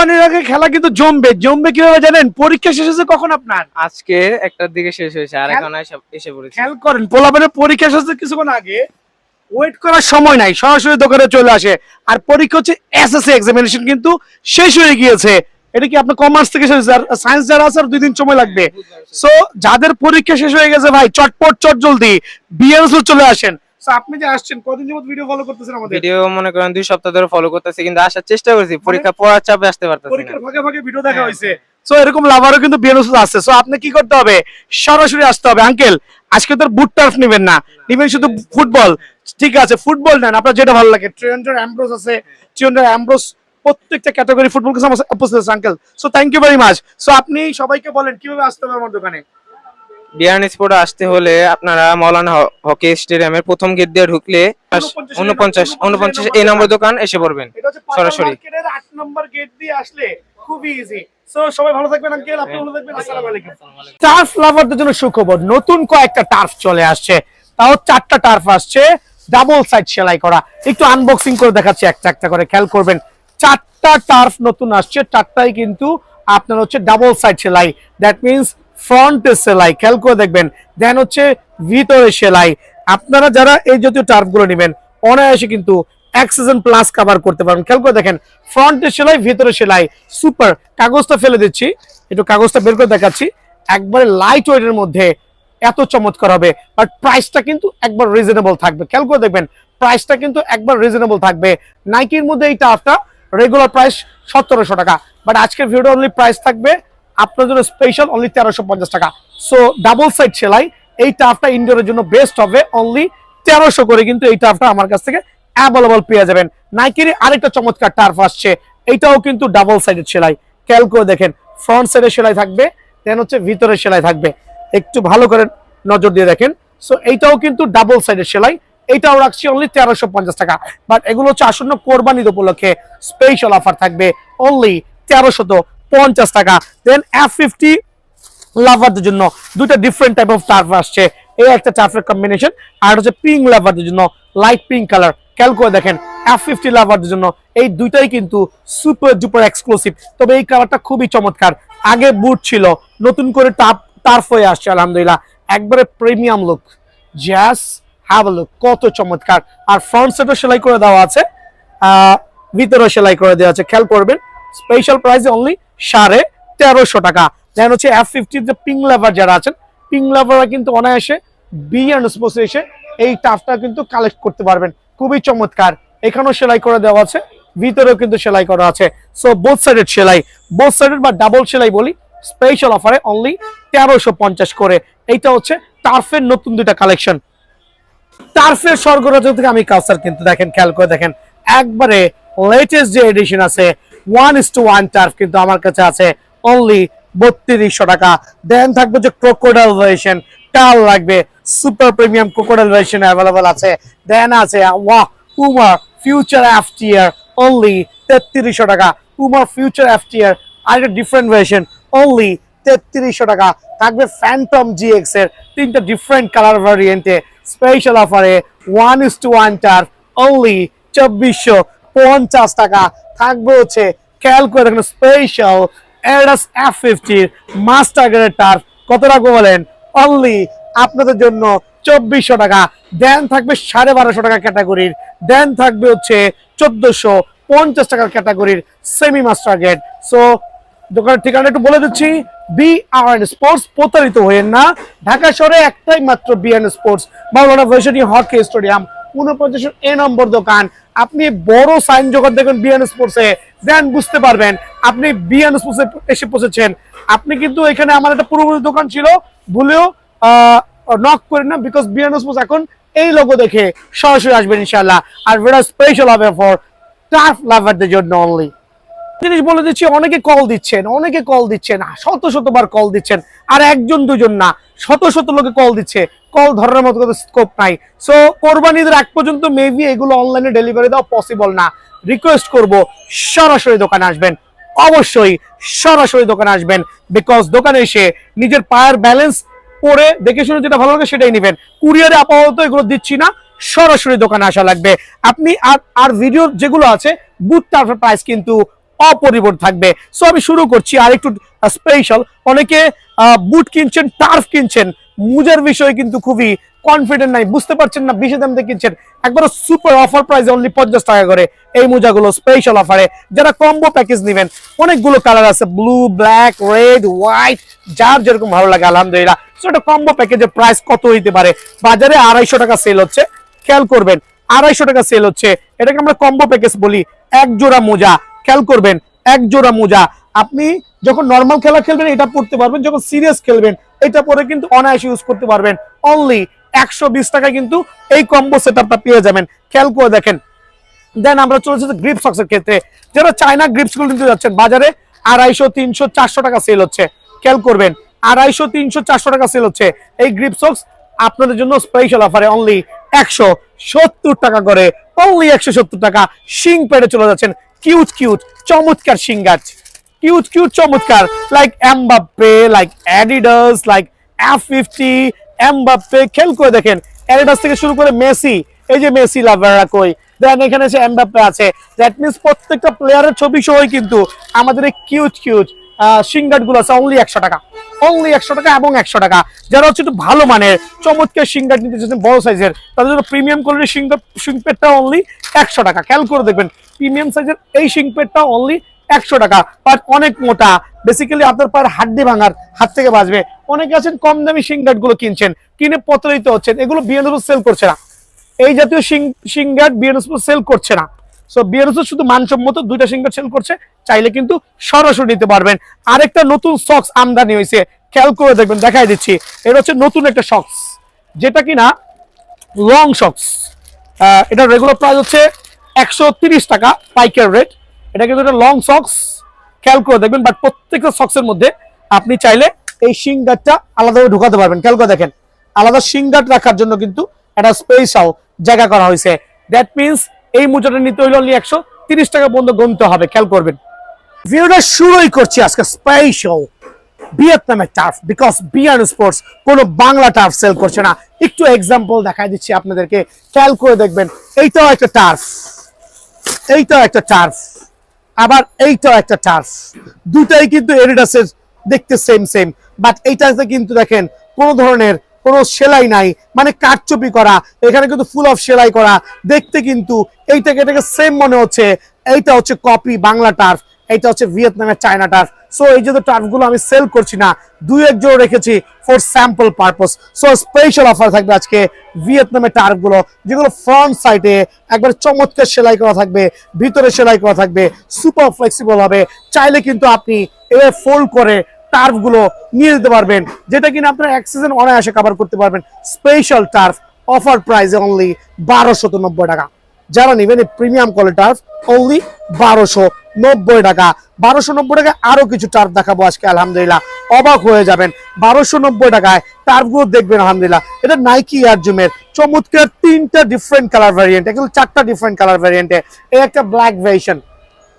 কোরবানির আগে খেলা কিন্তু জমবে জমবে কিভাবে জানেন? পরীক্ষা শেষ হয়েছে কখন আপনার? আজকে একটার দিকে শেষ হয়েছে আর এখন এসে পড়েছে। খেয়াল করেন পোলাপানের পরীক্ষা শেষ হচ্ছে কিছুক্ষণ আগে, ওয়েট করার সময় নাই, সরাসরি দোকানে চলে আসে। আর পরীক্ষা হচ্ছে এসএসসি এক্সামিনেশন কিন্তু শেষ হয়ে গিয়েছে। এটা কি আপনার কমার্স থেকে শেষ হয়েছে, আর সায়েন্স যারা আছে আর 2 দিন সময় লাগবে। সো যাদের পরীক্ষা শেষ হয়ে গেছে ভাই চটপট চট জলদি বিএনএস চলে আসেন। সো আপনি যে আসছেন কতদিন যাবত ভিডিও ফলো করতেছেন আমাদের? ভিডিও মনে করেন 2 সপ্তাহ ধরে ফলো করতেছি, কিন্তু আসার চেষ্টা করছি, পরীক্ষা পড়ার চাপে আসতে পারতেছি না। পরীক্ষার ফাঁকে ফাঁকে ভিডিও দেখা হয়েছে। সো এরকম লাভারও কিন্তু বিএনএস আছে। সো আপনি কি করতে হবে? সরাসরি আসতে হবে। আঙ্কেল আজকে তোর বুট টার্ফ নেবেন না, নেবেন শুধু ফুটবল। ঠিক আছে, ফুটবল নেন আপনার যেটা ভালো লাগে। ট্রেন্ডার অ্যাম্ব্রোস আছে, ট্রেন্ডার অ্যাম্ব্রোস প্রত্যেকটা ক্যাটাগরি ফুটবল কিছু উপস্থিত আছে uncle. So thank you very much. So আপনি সবাইকে বলেন কিভাবে আসতে হবে আমার দোকানে। বিয়ান স্পোর্টে আসতে হলে আপনারা মৌলানা হকি স্টেডিয়ামের প্রথম গেট দিয়ে ঢুকলে 49 এই নম্বর দোকান এসে পড়বেন এটা হচ্ছে সরাসরি। মার্কেটের 8 নম্বর গেট দিয়ে আসলে খুবই ইজি। সো সবাই ভালো থাকবেন আঙ্কেল, আপনি ভালো থাকবেন। আসসালামু আলাইকুম। টার্ফ লাভারদের জন্য সুখবর, নতুন কয়েকটা টার্ফ চলে আসছে। তাও 4টা টার্ফ আসছে, ডাবল সাইড সেলাই করা। একটু আনবক্সিং করে দেখাচ্ছি একটা একটা করে, খেয়াল করবেন। 4টা টার্ফ নতুন আসছে, 4টাই কিন্তু আপনার হচ্ছে ডাবল সাইড সেলাই। দ্যাট মিন্স ফ্রন্টে সেলাই, খেয়াল করে দেখবেন। দেন হচ্ছে ভিতরে সেলাই। আপনারা যারা এই জাতীয় টার্ফ গুলো নেবেন অনায়াসে কিন্তু 1 সিজন প্লাস কভার করতে পারবেন। খেয়াল করে দেখেন, ফ্রন্টে সেলাই, ভিতরে সেলাই, সুপার। কাগজটা ফেলে দিচ্ছি, একটু কাগজটা বের করে দেখাচ্ছি। একবারে লাইট ওয়েটের মধ্যে এত চমৎকার হবে, বাট প্রাইসটা কিন্তু একবার রিজনেবল থাকবে। খেয়াল করে দেখবেন, প্রাইসটা কিন্তু একবার রিজনেবল থাকবে। নাইকির মধ্যে এই টার্ফটা রেগুলার প্রাইস 1700 টাকা, বাট আজকের ভিডিও অনলি প্রাইস থাকবে আপনার জন্য স্পেশাল অনলি 1350 টাকা। সো ডাবল সাইড সেলাই এই টার্ফটা ইনডোরের জন্য বেস্ট হবে। অনলি 1300 করে কিন্তু এই টার্ফটা আমার কাছ থেকে অ্যাভেলেবল পেয়ে যাবেন। নাইকির আরেকটা চমৎকার টার্ফ আসছে, এইটাও কিন্তু ডাবল সাইডের সেলাই। খেয়াল করে দেখেন, ফ্রন্ট সাইডে সেলাই থাকবে, দেন হচ্ছে ভিতরে সেলাই থাকবে। একটু ভালো করে নজর দিয়ে দেখেন। সো এইটাও কিন্তু ডাবল সাইডের সেলাই, এইটাও রাখছি অনলি 1350 টাকা। বাট এগুলো হচ্ছে আসন্ন কোরবানি উপলক্ষে স্পেশাল অফার থাকবে অনলি 1350 টাকা। দেন F50 লাভারদের জন্য 2টা ডিফারেন্ট টাইপ অফ টার্ফ আসছে। এই একটা টার্ফের কম্বিনেশন, আর হচ্ছে পিঙ্ক লাভারদের জন্য লাইট পিঙ্ক কালার। খেয়াল করে দেখেন, F50 লাভারদের জন্য এই দুইটাই কিন্তু সুপার ডুপার এক্সক্লুসিভ। তবে এই কালারটা খুবই চমৎকার। আগে বুট ছিল, নতুন করে টার্ফ হয়ে আসছে আলহামদুলিল্লাহ। একবারে premium look, just have a look, কত চমৎকার। আর ফ্রন্ট সেটও সেলাই করে দেওয়া আছে, ভিতরে সেলাই করে দেওয়া আছে। খেয়াল করবেন, স্পেশাল প্রাইসে অনলি 1350 টাকা। দেন হচ্ছে F50 যে পিঙ্ক লাভার যারা আছেন, পিঙ্ক লাভাররা কিন্তু অনায়াসে বিএন্ড স্পোর্টসে এসে এই টাফটা কিন্তু কালেক্ট করতে পারবেন। খুবই চমৎকার। এখানেও সেলাই করে দেওয়া আছে, ভিতরেও কিন্তু সেলাই করা আছে। সো বোথ সাইডের সেলাই, বোথ সাইডের বা ডাবল সেলাই বলি, স্পেশাল অফারে অনলি 1350 করে। এইটা হচ্ছে টার্ফের নতুন 2টা কালেকশন। টার্ফের স্বর্গরাজ্য থেকে আমি কাউসার, কিন্তু দেখেন, খেয়াল করে দেখেন, একবারে লেটেস্ট যে এডিশন আছে 1:1 টার্ফ কিন্তু আমার কাছে আছে অনলি 3200 টাকা। দেন থাকবে যে ক্রোকোডাইল ভার্সন, টাল লাগবে, super premium crocodile version available আছে। দেন আছে ওয়াহ পুমা ফিউচার FTR অনলি 3300 টাকা। পুমা ফিউচার FTR আরেকটা ডিফারেন্ট ভার্সন অনলি 3300 টাকা। থাকবে ফ্যান্টম GX এর 3টা ডিফারেন্ট কালার ভ্যারিয়েন্টে স্পেশাল অফারে 1:1 টার্ফ অনলি 2450 টাকা। থাকবে হচ্ছে, খেয়াল করে দেখেন, স্পেশাল এরাস F50 মাস্টার গ্রেড টার্ফ। কত রাখবো বলেন? অনলি আপনাদের জন্য 2400 টাকা। দেন থাকবে 1250 টাকা ক্যাটাগরির, দেন থাকবে হচ্ছে 1450 টাকার ক্যাটাগরির সেমি মাস্টার গ্রেড। সো দোকানের ঠিকানা একটু বলে দিচ্ছি, BRN স্পোর্টস। প্রতারিত হয়েন না, ঢাকা শহরে একটাই মাত্র BRN স্পোর্টস, মাওলানা ভার্সিটি হকি স্টেডিয়াম 49 এ নম্বর দোকান। আপনি বড় সাইন যখন দেখবেন BRN স্পোর্টসে, দেন বুঝতে পারবেন আপনি BRN স্পোর্টসে এসে পৌঁছেছেন। আপনি কিন্তু এখানে আমার একটা পূর্ববর্তী দোকান ছিল, ভুলেও নক করেন না, বিকজ BRN স্পোর্টস এখন এই লোগো দেখে সরাসরি আসবেন ইনশাআল্লাহ। আর ভিডিও স্পেশাল হবে ফর টার্ফ লাভারদের জন্য অনলি। জিনিস বলে দিচ্ছি, অনেকে কল দিচ্ছেন, শত শতবার কল দিচ্ছেন, আর একজন দুজন না, শত শত লোকে কল দিচ্ছে, কল ধরার মতো কোনো স্কোপ নাই। সো কোরবানিদের আগ পর্যন্ত মেবি এগুলো অনলাইনে ডেলিভারি দেওয়া পসিবল না। রিকোয়েস্ট করব সরাসরি দোকানে আসবেন, অবশ্যই সরাসরি দোকানে আসবেন, বিকজ দোকানে এসে নিজের পায়ের ব্যালেন্স পরে দেখে শুনে যেটা ভালো লাগে সেটাই নেবেন। কুরিয়ারে আপাতত এগুলো দিচ্ছি না, সরাসরি দোকানে আসা লাগবে। আপনি আর ভিডিও যেগুলো আছে বুট টার্ফের প্রাইস কিন্তু অপরিবর্তিত থাকবে। সো আমি শুরু করছি আর একটু স্পেশাল। অনেকে বুট কিনছেন, টার্ফ কিনছেন, মুজার বিষয়ে কিন্তু খুবই কনফিডেন্ট নাই, বুঝতে পারছেন না বেশি দাম দিয়ে কিনছেন, একবার সুপার অফার প্রাইস অনলি 50 টাকা করে এই মোজাগুলো স্পেশাল অফারে। যারা কম্বো প্যাকেজ নেবেন, অনেকগুলো কালার আছে, ব্লু, ব্ল্যাক, রেড, হোয়াইট, যার যেরকম ভালো লাগে আলহামদুলিল্লাহ। সো এটা কম্বো প্যাকেজের প্রাইস কত হইতে পারে? বাজারে 250 টাকা সেল হচ্ছে, খেয়াল করবেন 250 টাকা সেল হচ্ছে, এটাকে আমরা কম্বো প্যাকেজ বলি। এক জোড়া মোজা, খেয়াল করবেন, এক জোড়া মোজা আপনি যখন নর্মাল খেলা খেলবেন এটা পড়তে পারবেন, যখন সিরিয়াস খেলবেন এটা পরে কিন্তু অনায়াসে ইউজ করতে পারবেন। অনলি 120 টাকা কিন্তু এই কম্বো সেটআপটা পেয়ে যাবেন, খেয়াল করে দেখেন। দেন আমরা চলেছি গ্রিপ সক্সের ক্ষেত্রে। যারা চায়না গ্রিপস গুলো নিতে যাচ্ছেন, বাজারে 250, 300, 400 টাকা সেল হচ্ছে, খেয়াল করবেন 250, 300, 400 টাকা সেল হচ্ছে। এই গ্রিপ সক্স আপনাদের জন্য স্পেশাল অফারে অনলি 170 টাকা করে, অনলি 170 টাকা। শিং পেড়ে চলে যাচ্ছেন, কিউট কিউট চমৎকার শিং গাছ, কিউট কিউট চমৎকার, like Mbappe, like Adidas, like F50 Mbappe. খেয়াল করে দেখেন অ্যাডিডাস থেকে শুরু করে মেসি, এই যে মেসি লাভাররা কই, দেন এখানে এসে এমবাপ্পে আছে। দ্যাট মিন্স প্রত্যেকটা প্লেয়ারের ছবি সহই কিন্তু আমাদের এই কিউট কিউট শিংগাট গুলো আছে অনলি 100 টাকা, অনলি 100 টাকা এবং 100 টাকা। যারা হচ্ছে একটু ভালো মানের চমৎকার শিংগাট নিতে চাচ্ছেন বড় সাইজের, তাদের জন্য প্রিমিয়াম কোয়ালিটির শিংপেটটা অনলি 100 টাকা। খেয়াল করে দেখবেন প্রিমিয়াম সাইজের এই শিংপেটটা অনলি 100 টাকা। বাট অনেক মোটা, বেসিক্যালি আপনার পায়ের হাড্ডি ভাঙার হাত থেকে বাঁচবে। অনেকে আছেন কম দামি শিংগাট গুলো কিনছেন, কিনে প্রতারিত হচ্ছেন, এগুলো বিএনএস সেল করছে না, এই জাতীয় শিংগাট বিএনএস সেল করছে না। সো বিএনএস শুধু মানসম্মত দুইটা সিঙ্গার সেল করছে, চাইলে কিন্তু সরাসরি নিতে পারবেন। আরেকটা নতুন সক্স আমদানি হয়েছে, খেয়াল করে দেখবেন, দেখাই দিচ্ছি। এটা হচ্ছে নতুন একটা সক্স, যেটা কিনা লং সক্স। এটা রেগুলার প্রাইস হচ্ছে 130 টাকা পাইকার রেট। এটা কিন্তু একটা লং সক্স, খেয়াল করে দেখবেন। বাট প্রত্যেকটা সক্সের মধ্যে আপনি চাইলে এই শিংগাটটা আলাদাভাবে ঢুকাতে পারবেন। খেয়াল করে দেখেন, আলাদা শিংগাট রাখার জন্য কিন্তু একটা স্পেশাল জায়গা করা হয়েছে। দ্যাট মিনস এই মোজাটা নিতে হইলে অনলি 130 টাকা পর্যন্ত গুনতে হবে, খেয়াল করবেন। ভিডিওটা শুরুই করছি আজকে স্পেশাল ভিয়েতনামের টার্ফ, বিকজ বিয়ান স্পোর্টস কোনো বাংলা টার্ফ সেল করছে না। একটু এক্সাম্পল দেখাই দিচ্ছি আপনাদেরকে, খেয়াল করে দেখবেন। এইটাও একটা টার্ফ, এইটাও একটা টার্ফ, আবার এইটাও একটা টার্ফ, দুটাই কিন্তু এডিডাসের দেখতে সেম সেম। বাট এইটাতে কিন্তু দেখেন কোনো ধরনের কোনো সেলাই নাই, মানে কারচুপি করা, এখানে কিন্তু ফুল অফ সেলাই করা, দেখতে কিন্তু এটাকে সেম মনে হচ্ছে। এইটা হচ্ছে কপি বাংলা টার্ফ, এইটা হচ্ছে ভিয়েতনামের চায়না টার্ফ। সো এই যে টার্ফ গুলো আমি সেল করছি না, দুই এক জোড়া রেখেছি for sample purpose. So special offer থাকবে আজকে ভিয়েতনামের টার্ফ গুলো, যেগুলো ফ্রন্ট সাইডে একবার চমৎকার সেলাই করা থাকবে, ভিতরে সেলাই করা থাকবে, সুপার ফ্লেক্সিবল হবে। চাইলে কিন্তু আপনি এভাবে ফোল্ড করে টার্ফ গুলো নিয়ে যেতে পারবেন, যেটা কিনা আপনার এক সিজন অনায়াসে কভার করতে পারবেন। স্পেশাল টার্ফ অফার প্রাইসে অনলি 1290 টাকা। যারা নেবেন এই প্রিমিয়াম কোয়ালিটি টার্ফ অনলি 1290 টাকা। 1290 টাকায় আরো কিছু টার্ফ দেখাবো আজকে, আলহামদুলিল্লাহ অবাক হয়ে যাবেন। 1290 টাকায় টার্ফ গুলো দেখবেন, আলহামদুলিল্লাহ। এটা নাইকি এয়ার জুমের চমৎকার 3টা ডিফারেন্ট কালার ভ্যারিয়েন্ট, এগুলো 4টা ডিফারেন্ট কালার ভ্যারিয়েন্টে। এই একটা ব্ল্যাক ভেরিয়েশন,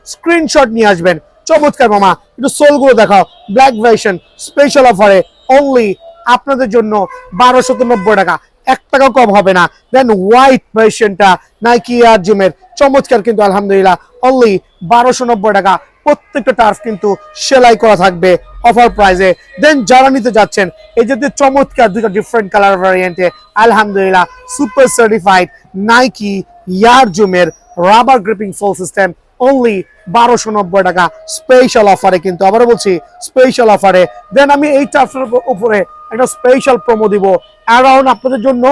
স্ক্রিনশট নিয়ে আসবেন। চমৎকার মামা, একটু সোল গুলো দেখাও। ব্ল্যাক ভার্সন স্পেশাল অফারে অনলি আপনাদের জন্য 1290 টাকা, 1 টাকা কম হবে না। দেন হোয়াইট ভার্সনটা নাইকি এয়ার জিমের চমৎকার, কিন্তু আলহামদুলিল্লাহ অনলি 1290 টাকা। প্রত্যেকটা টার্ফ কিন্তু সেলাই করা থাকবে অফার প্রাইসে। দেন যারা নিতে যাচ্ছেন এই যে চমৎকার দুইটা ডিফারেন্ট কালার ভ্যারিয়েন্টে, আলহামদুলিল্লাহ সুপার সার্টিফাইড নাইকি এয়ার জিমের রাবার গ্রিপিং ফুল সিস্টেম অনলি 1290 টাকা স্পেশাল অফারে, কিন্তু আবারও বলছি স্পেশাল অফারে। দেন আমি এই টার্ফের উপরে একটা স্পেশাল প্রোমো দিব। অ্যারাউন্ড আপনাদের জন্য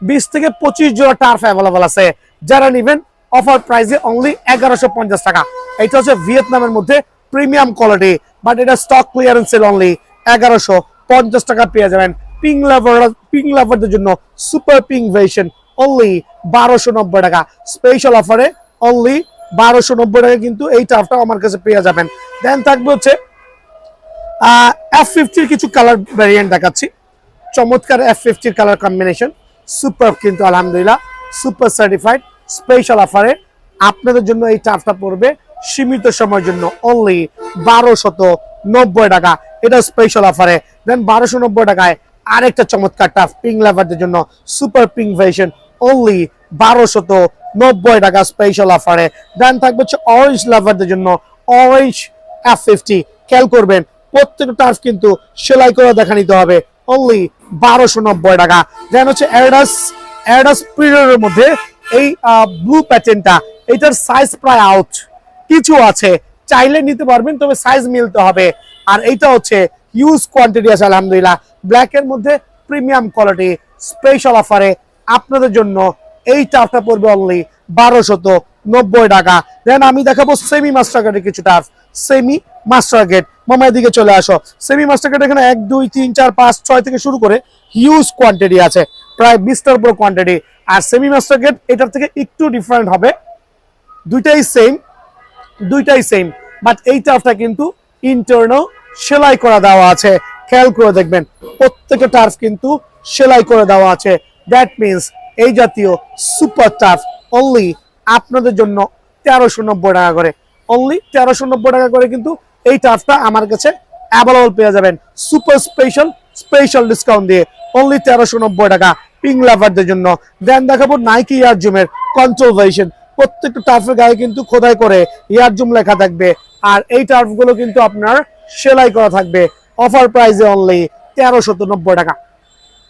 20 থেকে 25 জোড়া টার্ফ অ্যাভেলেবল আছে। যারা নেবেন অফার প্রাইসে অনলি 1150 টাকা। এটা হচ্ছে ভিয়েতনামের মধ্যে প্রিমিয়াম কোয়ালিটি, বাট এটা স্টক ক্লিয়ারেন্স সেল অনলি 1150 টাকা পেয়ে যাবেন। পিং লাভারদের জন্য সুপার পিং ভার্সন অনলি 1290 টাকা স্পেশাল অফারে, অনলি 1290 টাকা কিন্তু এই টার্ফটাও আমার কাছে পেয়ে যাবেন। দেন থাকবে হচ্ছে F50 কিছু কালার ভ্যারিয়েন্ট দেখাচ্ছি। চমৎকার F50 কালার কম্বিনেশন, সুপার কিন্তু আলহামদুলিল্লাহ সুপার সার্টিফাইড। স্পেশাল অফারে আপনাদের জন্য এই টার্ফটা পড়বে সীমিত সময়ের জন্য অনলি 1290 টাকা, এটা স্পেশাল অফারে। দেন 1290 টাকায় আরেকটা চমৎকার টার্ফ পিং লাভারদের জন্য সুপার পিং ভার্সন অনলি 1290 টাকা স্পেশাল অফারে। দেন থাকবে হচ্ছে অরেঞ্জ লাভারদের জন্য অরেঞ্জ F50। খেয়াল করবেন প্রত্যেকটা টার্ফ কিন্তু সেলাই করে দেখা নিতে হবে, অনলি 1290 টাকা। দেন হচ্ছে অ্যাডাস পিরিয়ডের মধ্যে এই ব্লু প্যাটার্নটা, এটার সাইজ প্রায় আউট, কিছু আছে চাইলে নিতে পারবেন, তবে সাইজ মিলতে হবে। আর এইটা হচ্ছে হিউজ কোয়ান্টিটি আছে আলহামদুলিল্লাহ, ব্ল্যাক এর মধ্যে প্রিমিয়াম কোয়ালিটি স্পেশাল অফারে আপনাদের জন্য। এই টার্ফটা পড়বে অনলি 1290 টাকা। দেন আমি দেখাবো সেমি মাস্টার গেটের কিছু টার্ফ। সেমি মাস্টার গেট, মামার দিকে চলে আসো। সেমি মাস্টার গেট এখানে 1 2 3 4 5 6 থেকে শুরু করে হিউজ কোয়ান্টিটি আছে, প্রায় 20টার উপর কোয়ান্টিটি। আর সেমি মাস্টার গেট এটার থেকে একটু ডিফারেন্ট হবে, দুইটাই সেম, বাট এই টার্ফটা কিন্তু ইন্টারনাল সেলাই করা দেওয়া আছে। খেয়াল করে দেখবেন প্রত্যেকটা টার্ফ কিন্তু সেলাই করে দেওয়া আছে। দ্যাট মিনস এই জাতীয় সুপার টার্ফ অনলি আপনাদের জন্য 1390 টাকা করে, অনলি 1390 টাকা করে কিন্তু এই টার্ফটা আমার কাছে অ্যাভেলেবল পেয়ে যাবেন সুপার স্পেশাল ডিসকাউন্ট দিয়ে, অনলি 1390 টাকা পিঙ্ক লাভারদের জন্য। দেন দেখাবো নাইকি ইয়ারজুমের কন্ট্রোল ভার্সন। প্রত্যেকটা টার্ফের গায়ে কিন্তু খোদাই করে ইয়ারজুম লেখা থাকবে, আর এই টার্ফ গুলো কিন্তু আপনার সেলাই করা থাকবে। অফার প্রাইসে অনলি 1390 টাকা,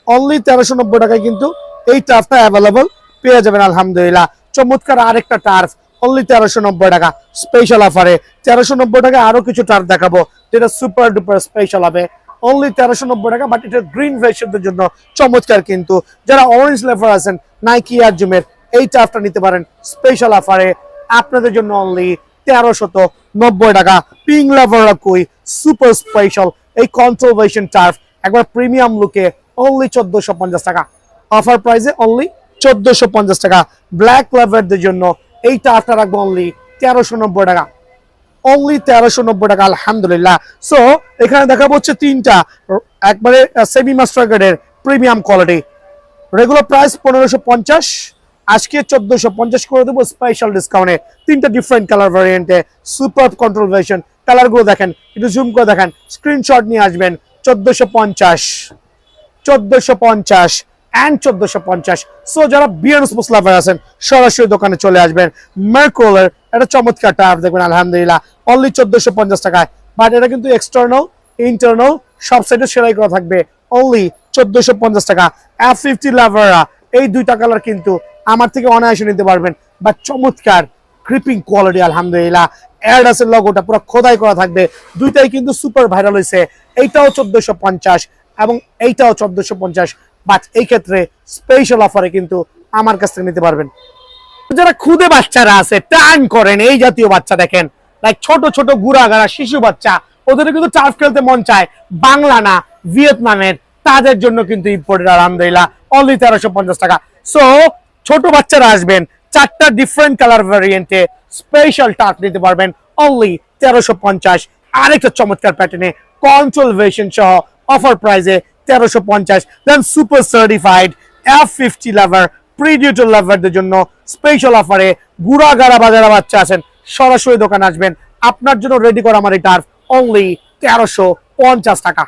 অনলি 1390 টাকায় কিন্তু এই টার্ফটা অ্যাভেলেবল পেয়ে যাবেন আলহামদুলিল্লাহ। চমৎকার আরেকটা টার্ফ অনলি 1390 টাকা স্পেশাল অফারে। 1390 টাকা আরো কিছু টার্ফ দেখাবো যেটা সুপার ডুপার স্পেশাল হবে, অনলি 1390 টাকা। বাট এটা গ্রিন ভার্সনদের জন্য চমৎকার, কিন্তু যারা অরেঞ্জ লেভার আছেন নাইকি ইয়ারজুমের এই টার্ফটা নিতে পারেন স্পেশাল অফারে আপনাদের জন্য, অনলি 1390 টাকা। পিঙ্ক লেভাররা কই সুপার স্পেশাল এই কন্ট্রোল ভার্সন টার্ফ একবার প্রিমিয়াম লুকে অনলি 1450 টাকা, অফার প্রাইসে অনলি 1450 টাকা। ব্ল্যাক লেভারদের জন্য এই টার্ফটা রাখবো অনলি 1390 টাকা, অনলি 1390 টাকা আলহামদুলিল্লাহ। সো এখানে দেখাবো হচ্ছে তিনটা একবারে সেমি মাস্টার গ্রেডের প্রিমিয়াম কোয়ালিটি। রেগুলার প্রাইস 1550, আজকে 1450 করে দেবো স্পেশাল ডিসকাউন্টে। তিনটা ডিফারেন্ট কালার ভ্যারিয়েন্টে সুপার কন্ট্রোল ভার্সন। কালার গুলো দেখেন, একটু জুম করে দেখেন, স্ক্রিনশট নিয়ে আসবেন। 1450 and 1450। সো যারা বিয়ার স্পোর্টস লাভার আছেন সরাসরি দোকানে চলে আসবেন। মার্কোলের একটা চমৎকার টার্ফ দেখবেন আলহামদুলিল্লাহ অনলি 1450 টাকায়। বাট এটা কিন্তু এক্সটার্নাল ইন্টারনাল সব সাইডে সেলাই করা থাকবে, অনলি 1450 টাকা। F50 লাভাররা এই দুইটা কালার কিন্তু আমার থেকে অনায়াসে নিতে পারবেন, বাট চমৎকার ক্রিপিং কোয়ালিটি আলহামদুলিল্লাহ। অ্যাডিডাসের লগোটা পুরো খোদাই করা থাকবে, দুইটাই কিন্তু সুপার ভাইরাল হয়েছে। এইটাও 1450 এবং এইটাও 1450, বাট এই ক্ষেত্রে স্পেশাল অফারে কিন্তু আমার কাছ থেকে নিতে পারবেন। যারা খুদে বাচ্চারা আছে টান করেন এই জাতীয় বাচ্চা দেখেন, লাইক ছোট ছোট গুড়াগাড়া শিশু বাচ্চা, ওদের কিন্তু টার্ফ খেলতে মন চায়, বাংলা না ভিয়েতনামের, তাদের জন্য কিন্তু ইম্পোর্টেড আলহামদুলিল্লাহ অনলি 1350 টাকা। সো ছোট বাচ্চারা আসবেন, চারটা ডিফারেন্ট কালার ভ্যারিয়েন্টে স্পেশাল টার্ফ নিতে পারবেন অনলি 1350। আরেকটা চমৎকার প্যাটার্নে কন্ট্রোল ভার্সন সহ অফার প্রাইসে 1350। দেন সুপার সার্টিফাইড F50 লাভার প্রিডিয়েটর লাভারদের জন্য স্পেশাল অফারে গুড়াগাড়া বাজারা বাচ্চা আছেন সরাসরি দোকানে আসবেন, আপনার জন্য রেডি করা আমার এই টার্ফ অনলি 1350 টাকা।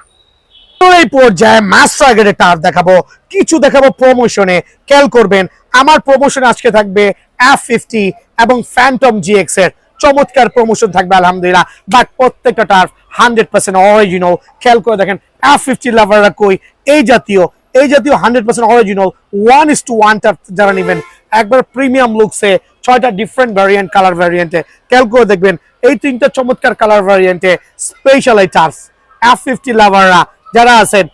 তো এই পর্যায়ে মাস্টার গ্রেডের টার্ফ দেখাবো, কিছু দেখাবো প্রমোশনে। খেয়াল করবেন আমার প্রমোশনে আজকে থাকবে F50 এবং ফ্যান্টম GX এর চমৎকার প্রমোশন থাকবে আলহামদুলিল্লাহ। বাট প্রত্যেকটা টার্ফ 100% অরিজিনাল। খেয়াল করে দেখেন F50 লাভাররা কই এই জাতীয় 100% অরিজিনাল 1:1 টার্ফ যারা নেবেন একবার প্রিমিয়াম লুকসে 6টা ডিফারেন্ট ভ্যারিয়েন্ট কালার ভ্যারিয়েন্টে। খেয়াল করে দেখবেন এই তিনটা চমৎকার কালার ভ্যারিয়েন্টে স্পেশাল এই টার্ফ। F50 লাভাররা যারা আছেন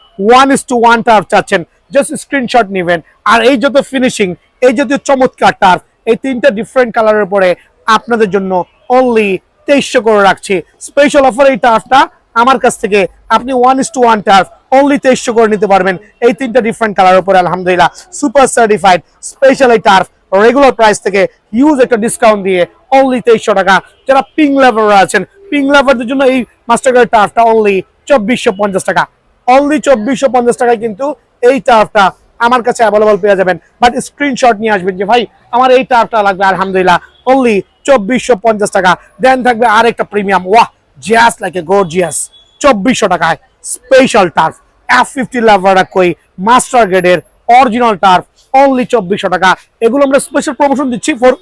1:1 টার্ফ চাচ্ছেন, জাস্ট স্ক্রিনশট নেবেন। আর এই যত ফিনিশিং, এই যত চমৎকার টার্ফ, এই তিনটা ডিফারেন্ট কালারের পরে আপনাদের জন্য অনলি 2300 করে রাখছি স্পেশাল অফার। এই টার্ফটা আমার কাছ থেকে আপনি 1:1 টার্ফ অনলি 2300 করে নিতে পারবেন এই তিনটা ডিফারেন্ট কালারের উপরে আলহামদুলিল্লাহ। সুপার সার্টিফাইড স্পেশাল এই টার্ফ রেগুলার প্রাইস থেকে হিউজ একটা ডিসকাউন্ট দিয়ে অনলি 2300 টাকা। যারা পিঙ্ক লাভার আছেন, পিঙ্ক লাভারদের জন্য এই মাস্টার গ্রেড টার্ফটা অনলি 2450 টাকা, অনলি 2450 টাকায় কিন্তু এই টার্ফটা আমার কাছে অ্যাভেলেবল পেয়ে যাবেন। বাট স্ক্রিনশট নিয়ে আসবেন যে ভাই আমার এই টার্ফটা লাগবে আলহামদুলিল্লাহ অনলি 2450 টাকা। দেন থাকবে আরেকটা প্রিমিয়াম, ওয়াহ জাস্ট লাইক এ গর্জিয়াস 2400 টাকায় স্পেশাল টার্ফ F50 লাভাররা কই মাস্টার গ্রেডের অরিজিনাল টার্ফ অনলি 2400 টাকা। এগুলো আমরা স্পেশাল প্রমোশন দিচ্ছি ফর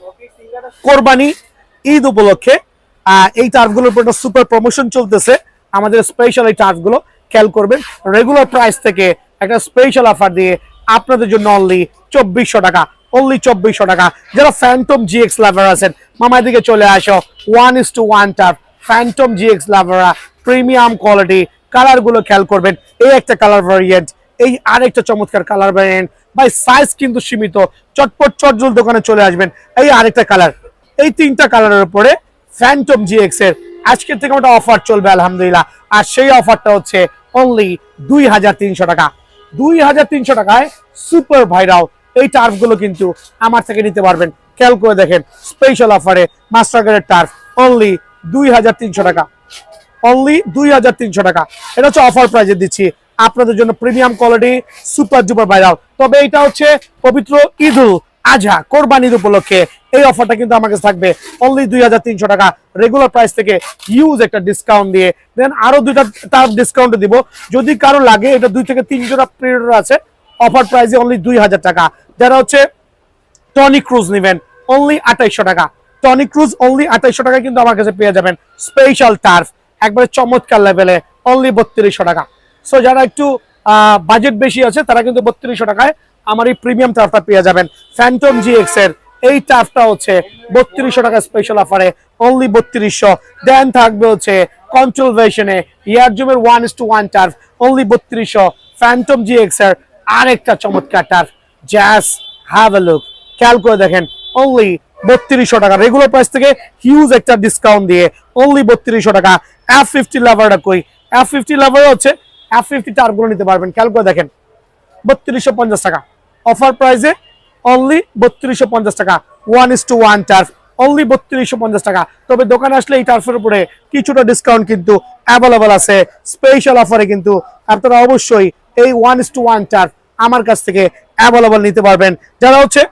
কোরবানি ঈদ উপলক্ষে। এই টার্ফগুলোর উপর একটা সুপার প্রমোশন চলতেছে, আমাদের স্পেশাল এই টার্ফগুলো খেয়াল করবেন। রেগুলার প্রাইস থেকে একটা স্পেশাল অফার দিয়ে আপনাদের জন্য অনলি 2400 টাকা, অনলি 2400 টাকা। যারা ফ্যান্টম জিএক্স লাভার আছেন মামার দিকে চলে আসো, 1:1 টার্ফ ফ্যান্টম জিএক্স লাভাররা প্রিমিয়াম কোয়ালিটি। কালার গুলো খেয়াল করবেন, এই একটা কালার ভ্যারিয়েন্ট, এই আরেকটা চমৎকার কালার ভ্যারিয়েন্ট। ভাই সাইজ কিন্তু সীমিত, চটপট চটজল দোকানে চলে আসবেন। এই আরেকটা কালার, এই তিনটা কালারের উপরে ফ্যান্টম জিএক্স এর আজকের থেকে একটা অফার চলবে আলহামদুলিল্লাহ। আর সেই অফারটা হচ্ছে অনলি 2300 টাকা। 2300 টাকায় সুপার ভাইরাল এই টার্ফ গুলো কিন্তু আমার থেকে নিতে পারবেন। খেয়াল করে দেখেন, স্পেশাল অফারে মাস্টার গ্রেডের টার্ফ অনলি 2300 টাকা, অনলি 2300 টাকা। এটা হচ্ছে অফার প্রাইজে দিচ্ছি আপনাদের জন্য, premium quality super duper viral. তবে এটা হচ্ছে পবিত্র ঈদুল আজহা কোরবানির উপলক্ষে এই অফারটা কিন্তু আমার কাছে থাকবে অনলি 2300 টাকা। রেগুলার প্রাইস থেকে হিউজ একটা ডিসকাউন্ট দিয়ে দেন আরো দুইটা টার্ফ ডিসকাউন্ট দিব যদি কারো লাগে। এটা 2 থেকে 3 জোড়া প্রিয়র আছে, অফার প্রাইসে অনলি 2000 টাকা। যারা হচ্ছে টনি ক্রুজ নেবেন অনলি 2800 টাকা, টনি ক্রুজ অনলি 2800 টাকা কিন্তু আমার কাছে পেয়ে যাবেন। স্পেশাল টার্ফ একবারে চমৎকার লেভেলে অনলি 3200 টাকা। সো যারা একটু বাজেট বেশি আছে তারা কিন্তু 3200 টাকায় আমার এই প্রিমিয়াম টার্ফটা পেয়ে যাবেন। ফ্যান্টম জিএক্স এর এই টার্ফটা হচ্ছে 3200 টাকা স্পেশাল অফারে অনলি 3200। দেন থাকবে হচ্ছে কন্ট্রোল ভার্সনে ইয়ারজুমের 1:1 টার্ফ অনলি 3200। ফ্যান্টম জিএক্স এর আরেকটা চমৎকার turf, just have a look, খেয়াল করে দেখেন অনলি 3200 টাকা। রেগুলার প্রাইস থেকে হিউজ একটা ডিসকাউন্ট দিয়ে অনলি 3200 টাকা। F50 লাভারটা কই, F50 লাভার হচ্ছে F50 টার্ফগুলো নিতে পারবেন। খেয়াল করে দেখেন 3250 টাকা অফার প্রাইসে অনলি 3250 টাকা। 1:1 টার্ফ অনলি 3250 টাকা। তবে দোকানে আসলে এই টার্ফের উপরে কিছুটা ডিসকাউন্ট কিন্তু অ্যাভেলেবল আছে। স্পেশাল অফারে কিন্তু আপনারা অবশ্যই এই 1:1 টার্ফ আমার কাছ থেকে অ্যাভেলেবল নিতে পারবেন। যারা হচ্ছে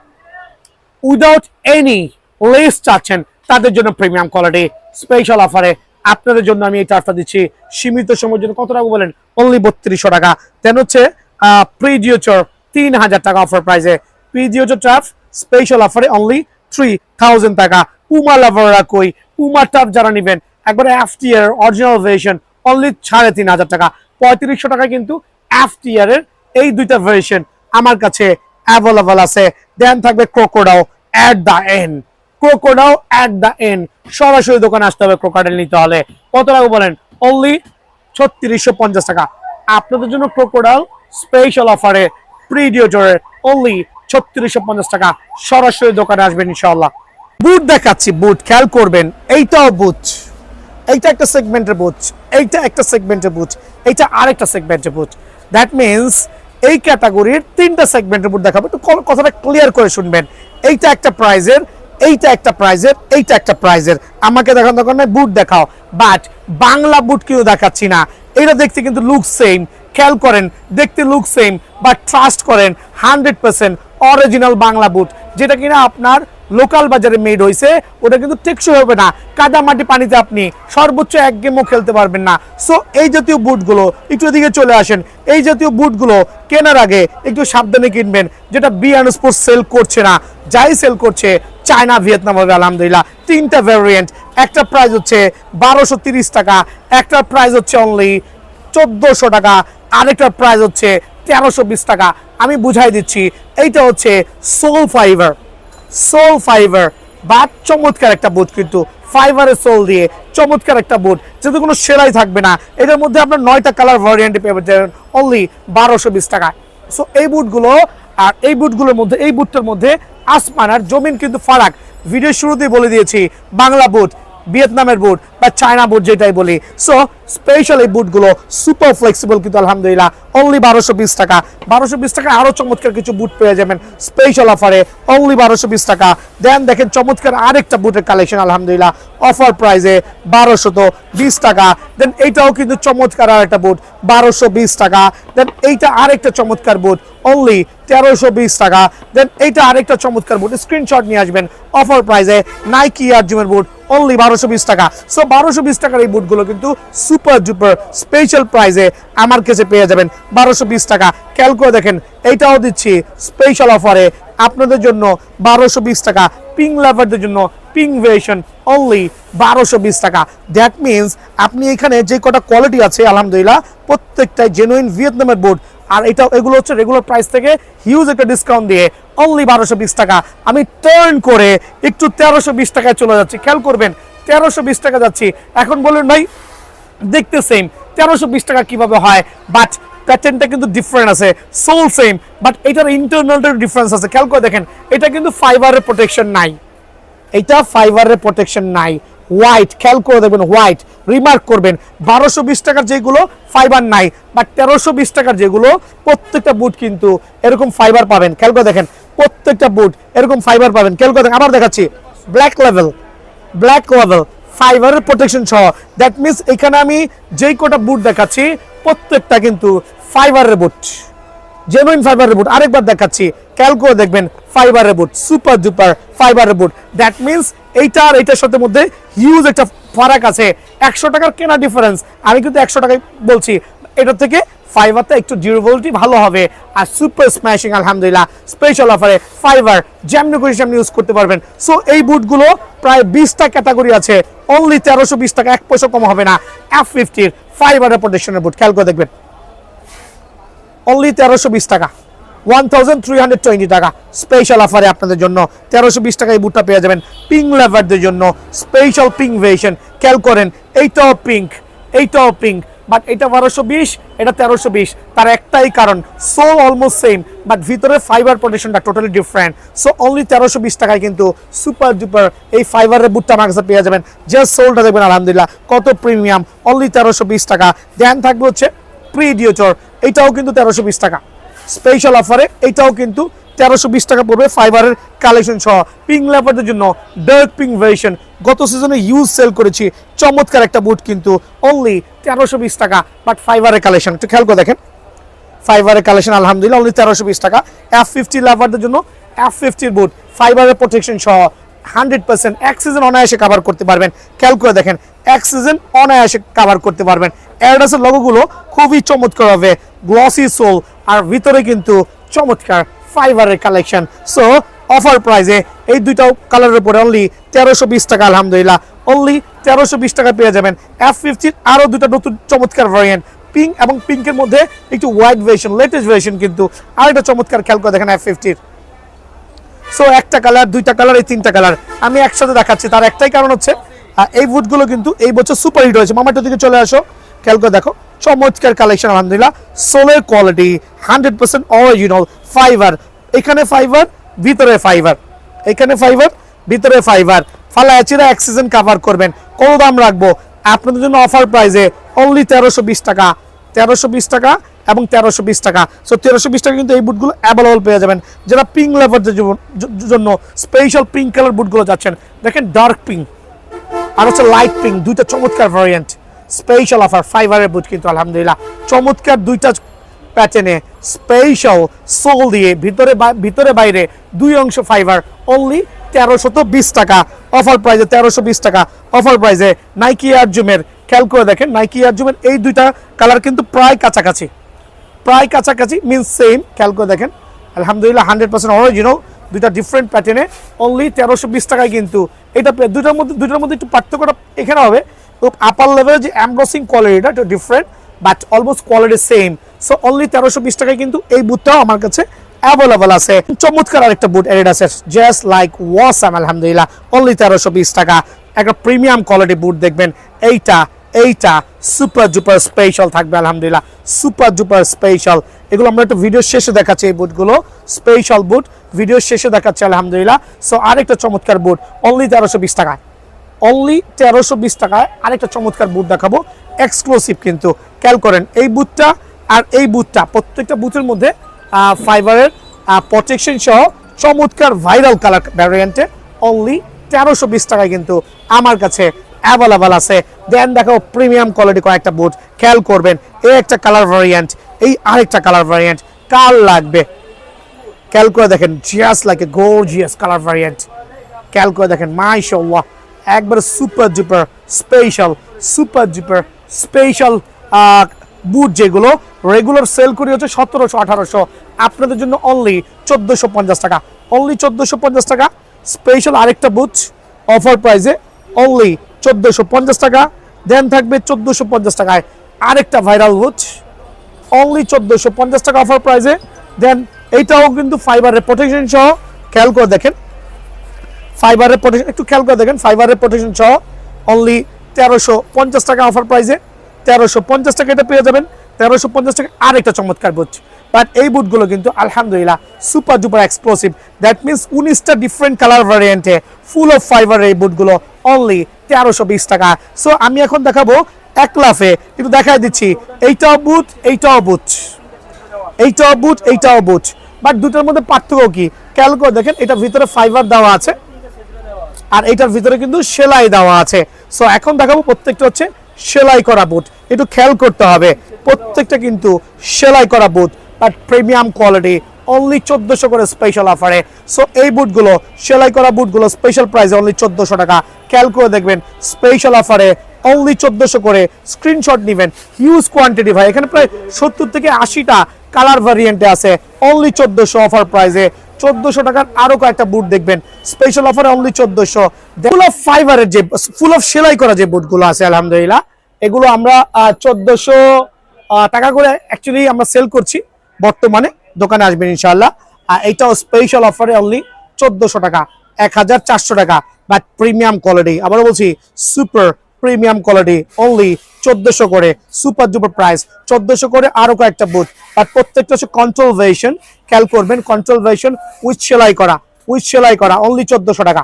উইদাউট এনি লেস চাচ্ছেন তাদের জন্য প্রিমিয়াম কোয়ালিটি স্পেশাল অফারে আপনাদের জন্য আমি এই টার্ফটা দিচ্ছি সীমিত সময়ের জন্য। কত টাকা বলেন? অনলি 3200 টাকা। দেন হচ্ছে প্রিজিওচর 3000 টাকা অফার প্রাইসে, প্রিজিওচর টার্ফ স্পেশাল অফারে অনলি 3000 টাকা। পুমা লাভাররা কই, পুমা টার্ফ যারা নেবেন একবারে এফটিআর অরিজিনাল ভার্সন অনলি 3500 টাকা। 3500 টাকা কিন্তু এফটিআর এর এই দুইটা ভার্সন আমার কাছে অ্যাভেলেবল আছে। দেন থাকবে crocodile at the end, crocodile at the end সরাসরি দোকানে আসতে হবে ক্রোকোডাইল নিতে হলে। কত টাকা বলেন? অনলি 3650 টাকা। আপনাদের জন্য ক্রোকোডাইল স্পেশাল অফারে প্রিডিওটরের অনলি 3650 টাকা। সরাসরি দোকানে আসবেন ইনশাআল্লাহ। বুট দেখাচ্ছি, বুট খেয়াল করবেন, এইটাও বুট, এইটা একটা সেগমেন্টের বুট, এইটা একটা সেগমেন্টের বুট, এইটা আরেকটা সেগমেন্টের বুট। দ্যাট মিনস এই ক্যাটাগরির 3টা সেগমেন্টের বুট দেখাবো। একটু কথাটা ক্লিয়ার করে শুনবেন। এইটা একটা প্রাইজের, এইটা একটা প্রাইজের, এইটা একটা প্রাইজের। আমাকে দেখান দরকার নাই, বুট দেখাও, বাট বাংলা বুট কিন্তু দেখাচ্ছি না। এটা দেখতে কিন্তু লুক সেম, খেয়াল করেন দেখতে লুক সেম, বাট ট্রাস্ট করেন 100% অরিজিনাল বাংলা বুট, যেটা কিনা আপনার লোকাল বাজারে মেড হয়েছে। ওটা কিন্তু টেকসই হবে না, কাদা মাটি পানিতে আপনি সর্বোচ্চ 1 গেমও খেলতে পারবেন না। সো এই জাতীয় বুটগুলো একটু এদিকে চলে আসেন। এই জাতীয় বুটগুলো কেনার আগে একটু সাবধানে কিনবেন, যেটা বি&এন স্পোর্টস সেল করছে না। যাই সেল করছে চায়না, ভিয়েতনাম হবে আলহামদুলিল্লাহ। 3টা ভ্যারিয়েন্ট, একটা প্রাইস হচ্ছে 1230 টাকা, একটা প্রাইস হচ্ছে অনলি 1400 টাকা, আরেকটা প্রাইস হচ্ছে 1320 টাকা। আমি বুঝাই দিচ্ছি, এইটা হচ্ছে সোল ফাইবার, সোল ফাইবার বা চমৎকার একটা বুট, কিন্তু ফাইবারের সোল দিয়ে চমৎকার একটা বুট, যেহেতু কোনো সেলাই থাকবে না। এটার মধ্যে আপনার 9টা কালার ভ্যারিয়েন্ট পেয়ে যাবেন অনলি 1220 টাকা। সো এই বুটগুলো আর এই বুটগুলোর মধ্যে, এই বুটটার মধ্যে আসমান আর জমিন কিন্তু ফারাক। ভিডিও শুরুতেই বলে দিয়েছি, বাংলা বুট, ভিয়েতনামের বুট বা চায়না বুট যেটাই বলি। সো স্পেশাল এই বুটগুলো সুপার ফ্লেক্সিবল কিন্তু আলহামদুলিল্লাহ অনলি 1220 টাকা। 1220 টাকা আরো চমৎকার কিছু বুট পেয়ে যাবেন স্পেশাল অফারে অনলি 1220 টাকা। দেন দেখেন চমৎকার আরেকটা বুটের কালেকশন আলহামদুলিল্লাহ অফার প্রাইসে 1220 টাকা। দেন এইটাও কিন্তু চমৎকার আরেকটা বুট 1220 টাকা। দেন এইটা আরেকটা চমৎকার বুট অনলি 1320 টাকা। দেন এইটা আরেকটা চমৎকার বুট, স্ক্রিনশট নিয়ে আসবেন, অফার প্রাইসে নাইকি এয়ার জুমের বুট অনলি 1220 টাকা। সো 1220 টাকার এই বুটগুলো কিন্তু সুপার ডুপার স্পেশাল প্রাইসে আমার কাছে পেয়ে যাবেন 1220 টাকা। খেয়াল করে দেখেন, এইটাও দিচ্ছি স্পেশাল অফারে আপনাদের জন্য 1220 টাকা। পিঙ্ক লাভারদের জন্য পিঙ্ক ভেরিয়েশন অনলি 1220 টাকা। দ্যাট মিনস আপনি এখানে যে কটা কোয়ালিটি আছে আলহামদুলিল্লাহ প্রত্যেকটাই জেনুইন ভিয়েতনামের বুট, আর এটা এগুলো হচ্ছে রেগুলার প্রাইস থেকে হিউজ একটা ডিসকাউন্ট দিয়ে অনলি 1220 টাকা। আমি টার্ন করে একটু 1320 টাকায় চলে যাচ্ছি, খেয়াল করবেন 1320 টাকা যাচ্ছি। এখন বলুন ভাই দেখতে সেম, 1320 টাকা কিভাবে হয়, বাট প্যাটার্নটা কিন্তু ডিফারেন্ট আছে, সোল সেম বাট এটার ইন্টারনালটার ডিফারেন্স আছে। খেয়াল করে দেখেন, এটা কিন্তু ফাইবারের প্রোটেকশন নাই, এটা ফাইবারের প্রোটেকশন নাই, হোয়াইট, খেয়াল করে দেখবেন হোয়াইট, রিমার্ক করবেন 1220 টাকার যেগুলো ফাইবার নাই, বাট 1320 টাকার যেগুলো প্রত্যেকটা বুট কিন্তু এরকম ফাইবার পাবেন। খেয়াল করে দেখেন প্রত্যেকটা বুট এরকম ফাইবার পাবেন। খেয়াল করে দেখেন, আবার দেখাচ্ছি ব্ল্যাক লেভেল ফাইবারের প্রোটেকশন সহ। দ্যাট মিনস এখানে আমি যেই কটা বুট দেখাচ্ছি প্রত্যেকটা কিন্তু ফাইবারের বুট, জেনুইন ফাইবারের বুট। আরেকবার দেখাচ্ছি, খেয়াল করে দেখবেন ফাইবারের বুট, সুপার ডুপার ফাইবারের বুট। দ্যাট মিনস এইটা আর এইটার সাথে মধ্যে হিউজ একটা ফারাক আছে, 100 টাকার কেনা ডিফারেন্স। আমি কিন্তু 100 টাকায় বলছি, এটা থেকে ফাইবারটা একটু ডিউরেবিলিটি ভালো হবে আর সুপার স্ম্যাশিং আলহামদুলিল্লাহ স্পেশাল অফারে ফাইবার যেমনি করে সেমনি ইউজ করতে পারবেন। সো এই বুটগুলো প্রায় 20টা ক্যাটাগরি আছে, অনলি 1320 টাকা, 1 পয়সা কম হবে না। F50 ফাইবারের প্রোটেকশনের বুট, খেয়াল করে দেখবেন অনলি 1320 টাকা, 1320 টাকা স্পেশাল অফারে আপনাদের জন্য 1320 টাকা এই বুটটা পেয়ে যাবেন। পিঙ্ক লেভারদের জন্য স্পেশাল পিঙ্ক ভেরিয়েশন, খেয়াল করেন এইটাও পিঙ্ক বাট এটা 1220, এটা 1320। তার একটাই কারণ, সোল অলমোস্ট সেম বাট ভিতরে ফাইবার প্রোটেকশনটা টোটালি ডিফারেন্ট। সো অনলি 1320 টাকায় কিন্তু সুপার ডুপার এই ফাইবারের বুটটা আমার কাছে পেয়ে যাবেন। জাস্ট সোলটা দেখবেন আলহামদুলিল্লাহ কত প্রিমিয়াম, অনলি 1320 টাকা। ধ্যান থাকবে হচ্ছে প্রিডিওচর, এটাও কিন্তু 1320 টাকা স্পেশাল অফারে, এটাও কিন্তু 1320 টাকা পড়বে ফাইবারের কালেকশন সহ। পিঙ্ক লেভারদের জন্য ডার্ক পিঙ্ক ভেরিয়েশন গত সিজনে ইউজ সেল করেছি, চমৎকার একটা বুট কিন্তু অনলি 1320 টাকা বাট ফাইবারের কালেকশন একটু খেয়াল করে দেখেন, ফাইবারের কালেকশন আলহামদুলিল্লাহ অনলি 1320 টাকা। F50 লেভারদের জন্য F50 বুট ফাইবারের প্রোটেকশন সহ 100% এক সিজন অনায়াসে কভার করতে পারবেন। খেয়াল করে দেখেন এক সিজন অনায়াসে কভার করতে পারবেন। অ্যাডিডাসের লোগোগুলো খুবই চমৎকার হবে, গ্লসি সোল আর ভিতরে কিন্তু চমৎকার ফাইবারের কালেকশন। সো অফার প্রাইসে এই দুইটাও কালারের উপরে অনলি 1320 টাকা আলহামদুলিল্লাহ, অনলি 1320 টাকা পেয়ে যাবেন। F50 আরও দুটো নতুন চমৎকার ভ্যারিয়েন্ট, পিঙ্ক এবং পিঙ্কের মধ্যে একটু হোয়াইট ভেরিয়েশন, লেটেস্ট ভেরিয়েশন কিন্তু আরেকটা চমৎকার, খেয়াল করে দেখেন F50। সো একটা কালার, দুইটা কালার, এই তিনটা কালার আমি একসাথে দেখাচ্ছি, তার একটাই কারণ হচ্ছে এই বুটগুলো কিন্তু এই বছর সুপার হিট হয়েছে। মামাটার দিকে চলে আসো, খেয়াল করে দেখো চমৎকার কালেকশন আলহামদুলিল্লাহ, সোলের কোয়ালিটি 100% অরিজিনাল ফাইবার। এখানে ফাইবার ভিতরে ফাইবার, এখানে ফাইবার ভিতরে ফাইবার, ফালায়াচিরা এক সিজন কভার করবেন। কত দাম রাখবো আপনাদের জন্য অফার প্রাইসে অনলি 1320 টাকা, 1320 টাকা এবং 1320 টাকা। সো 1320 টাকা কিন্তু এই বুটগুলো অ্যাভেলেবল পেয়ে যাবেন। যারা পিঙ্ক লেভারদের জন্য স্পেশাল পিঙ্ক কালার বুটগুলো যাচ্ছেন, দেখেন ডার্ক পিঙ্ক আর হচ্ছে লাইট পিঙ্ক, দুইটা চমৎকার ভ্যারিয়েন্ট, স্পেশাল অফার ফাইবারের বুট কিন্তু আলহামদুলিল্লাহ চমৎকার দুইটা প্যাটার্নে স্পেশাল সোল দিয়ে ভিতরে বাইরে দুই অংশ ফাইবার, অনলি 1320 টাকা অফার প্রাইসে, 1320 টাকা অফার প্রাইসে। নাইকি এয়ার জুমের, খেয়াল করে দেখেন নাইকি এয়ার জুমের এই দুইটা কালার কিন্তু প্রায় কাছাকাছি মিনস সেম। খেয়াল করে দেখেন আলহামদুলিল্লাহ 100% অরিজিনাল, দুইটা ডিফারেন্ট প্যাটার্নে অনলি 1320 টাকায় কিন্তু এটা। দুইটার মধ্যে একটু পার্থক্যটা এখানে হবে, আপার লেভেলের যে এমব্রসিং কোয়ালিটিটা একটু different but almost quality same. So only 1320 টাকায় কিন্তু এই বুটটাও আমার কাছে অ্যাভেলেবল আছে। চমৎকার আরেকটা বুট অ্যাডিডাসের, জাস্ট লাইক ওয়াসাম আলহামদুলিল্লাহ, অনলি 1320 টাকা। একটা প্রিমিয়াম কোয়ালিটি বুট দেখবেন, এইটা সুপার ডুপার স্পেশাল থাকবে আলহামদুলিল্লাহ, সুপার ডুপার স্পেশাল। এগুলো আমরা একটু ভিডিও শেষে দেখাচ্ছি, এই বুটগুলো স্পেশাল বুট ভিডিও শেষে দেখাচ্ছি আলহামদুলিল্লাহ। সো আরেকটা চমৎকার বুট অনলি 1320 টাকায়, অনলি 1320 টাকায় আরেকটা চমৎকার বুট দেখাবো, এক্সক্লুসিভ কিন্তু। খেয়াল করেন এই বুটটা আর এই বুটটা, প্রত্যেকটা বুটের মধ্যে ফাইবারের প্রোটেকশন সহ চমৎকার ভাইরাল কালার ভ্যারিয়েন্টে অনলি 1320 টাকায় কিন্তু আমার কাছে অ্যাভেলেবল আছে। দেন দেখো প্রিমিয়াম কোয়ালিটি কয়েকটা বুট, খেয়াল করবেন এই একটা কালার ভ্যারিয়েন্ট, এই আরেকটা কালার ভ্যারিয়েন্ট, কার লাগবে খেয়াল করে দেখেন, just like a gorgeous colour variant. খেয়াল করে দেখেন মাশাআল্লাহ, একবারে সুপার ডুপার স্পেশাল বুট, যেগুলো রেগুলার সেল করি হচ্ছে 1700-1800, আপনাদের জন্য অনলি 1450 টাকা, অনলি 1450 টাকা। স্পেশাল আরেকটা বুট অফার প্রাইসে অনলি 1450 টাকা। দেন থাকবে 1450 টাকায় আরেকটা ভাইরাল বুট, অনলি 1450 টাকা অফার প্রাইসে। দেন এইটাও কিন্তু ফাইবারের প্রোটেকশন সহ, খেয়াল করে দেখেন ফাইবারের প্রোটেকশন, একটু খেয়াল করে দেখেন ফাইবারের প্রোটেকশন সহ অনলি 1350 টাকা অফার প্রাইসে। 1350 টাকা এটা পেয়ে যাবেন। 1350 টাকা আরেকটা চমৎকার বুট। বাট এই বুটগুলো কিন্তু আলহামদুলিল্লাহ super duper exclusive, that means 19টা ডিফারেন্ট কালার ভ্যারিয়েন্টে ফুল অফ ফাইবারের এই বুটগুলো অনলি 1320 টাকা। সো আমি এখন দেখাবো এক লাফে, একটু দেখাই দিচ্ছি, এইটাও বুট, এইটাও বুট, এইটাও বুট, এইটাও বুট। বাট দুটোর মধ্যে পার্থক্য কি খেয়াল করে দেখেন, এটা ভিতরে ফাইবার দেওয়া আছে আর এইটার ভিতরে কিন্তু সেলাই দেওয়া আছে। সো এখন দেখাবো প্রত্যেকটা হচ্ছে সেলাই করা বুট, একটু খেয়াল করতে হবে, প্রত্যেকটা কিন্তু সেলাই করা বুট বাট প্রিমিয়াম কোয়ালিটি, অনলি 1400 করে স্পেশাল অফারে। সো এই বুটগুলো সেলাই করা বুটগুলো স্পেশাল প্রাইসে অনলি 1400 টাকা। খেয়াল করে দেখবেন স্পেশাল অফারে অনলি 1400 করে। স্ক্রিনশট নেবেন, হিউজ কোয়ান্টিটি ভাই, এখানে প্রায় 70 থেকে 80টা কালার ভ্যারিয়েন্টে আছে, অনলি 1400 অফার প্রাইসে। 1400 টাকার আরো কয়েকটা বুট দেখবেন স্পেশাল অফারে অনলি 1400। ফুল অফ ফাইবারের যে ফুল অফ সেলাই করা যে বুটগুলো আছে আলহামদুলিল্লাহ, এগুলো আমরা 1400 টাকা করে অ্যাকচুয়ালি আমরা সেল করছি বর্তমানে, দোকানে আসবেন ইনশাআল্লাহ। আর এইটাও স্পেশাল অফারে অনলি 1400 টাকা, 1400 টাকা। বাট প্রিমিয়াম কোয়ালিটি, আবারও বলছি সুপার প্রিমিয়াম কোয়ালিটি, অনলি 1400 করে, সুপার ডুপার প্রাইস 1400 করে। আরো কয়েকটা বুট, বাট প্রত্যেকটা হচ্ছে কন্ট্রোল ভেরিয়েশন, খেয়াল করবেন কন্ট্রোল ভেরিয়েশন উইথ সেলাই করা অনলি 1400 টাকা।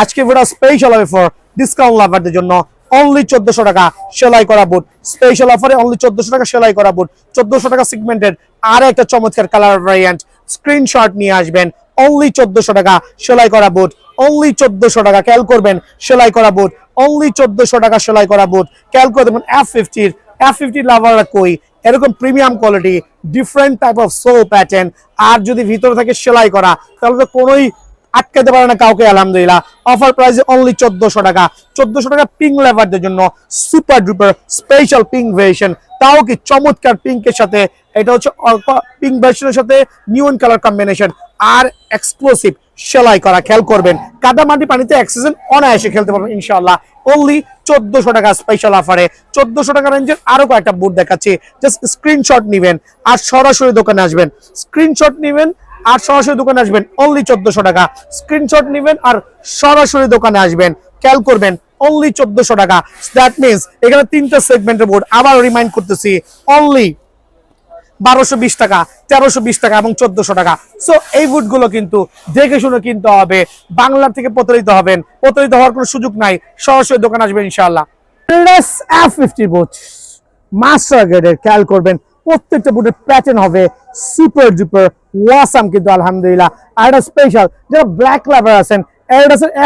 আজকে ভিডিও স্পেশাল হবে ফর ডিসকাউন্ট লাভারদের জন্য, অনলি 1400 টাকা সেলাই করা বুট, স্পেশাল অফারে অনলি 1400 টাকা সেলাই করা বুট। 1400 টাকা সিগমেন্টেড আর একটা চমৎকার কালার ভ্যারিয়েন্ট, স্ক্রিনশট নিয়ে আসবেন, অনলি 1400 টাকা সেলাই করা বুট, অনলি 1400 টাকা। খেয়াল করবেন সেলাই করা বুট, অনলি 1400 টাকা সেলাই করা বুট। খেয়াল করে দেখুন F50 লাভাররা কই এরকম premium quality, different type of sole pattern, আর যদি ভিতরে থাকে সেলাই করা তাহলে তো কোনোই আটকাতে পারে না কাউকে আলহামদুলিল্লাহ। অফার প্রাইসে অনলি 1400 টাকা। 1400 টাকা পিঙ্ক লেভারদের জন্য super duper special pink variation, তাও কি চমৎকার পিঙ্কের সাথে, এটা হচ্ছে পিঙ্ক ভার্সনের সাথে নিয়ন কালার কম্বিনেশন আর এক্সক্লুসিভ সেলাই করা। খেয়াল করবেন কাদামাটি পানিতে এক সিজন অনায়াসে খেলতে পারবেন ইনশাআল্লাহ, অনলি 1400 টাকা স্পেশাল অফারে। 1400 টাকা রেঞ্জের আরো কয়েকটা বুট দেখাচ্ছি, জাস্ট স্ক্রিনশট নেবেন আর সরাসরি দোকানে আসবেন, স্ক্রিনশট নেবেন আর সরাসরি দোকানে আসবেন, অনলি 1400 টাকা। স্ক্রিনশট নেবেন আর সরাসরি দোকানে আসবেন, খেয়াল করবেন অনলি 1400 টাকা। দ্যাট মিনস এখানে 3টা সেগমেন্টের বোর্ড, আবার রিমাইন্ড করতেছি, অনলি 1220 টাকা, 1320 টাকা এবং 1400 টাকা। সো এই বুটগুলো কিন্তু দেখে শুনে কিনতে হবে, বাংলা থেকে প্রতারিত হবেন, প্রতারিত হওয়ার কোনো সুযোগ নাই, সরাসরি দোকান আসবেন ইনশাআল্লাহ। F50 বুট মাস্টার গ্রেডের, খেয়াল করবেন প্রত্যেকটা বুটের প্যাটার্ন হবে সুপার ডুপার ওয়াসাম কিন্তু আলহামদুলিল্লাহ। আর এটা স্পেশাল যারা ব্ল্যাক লাভার আছেন,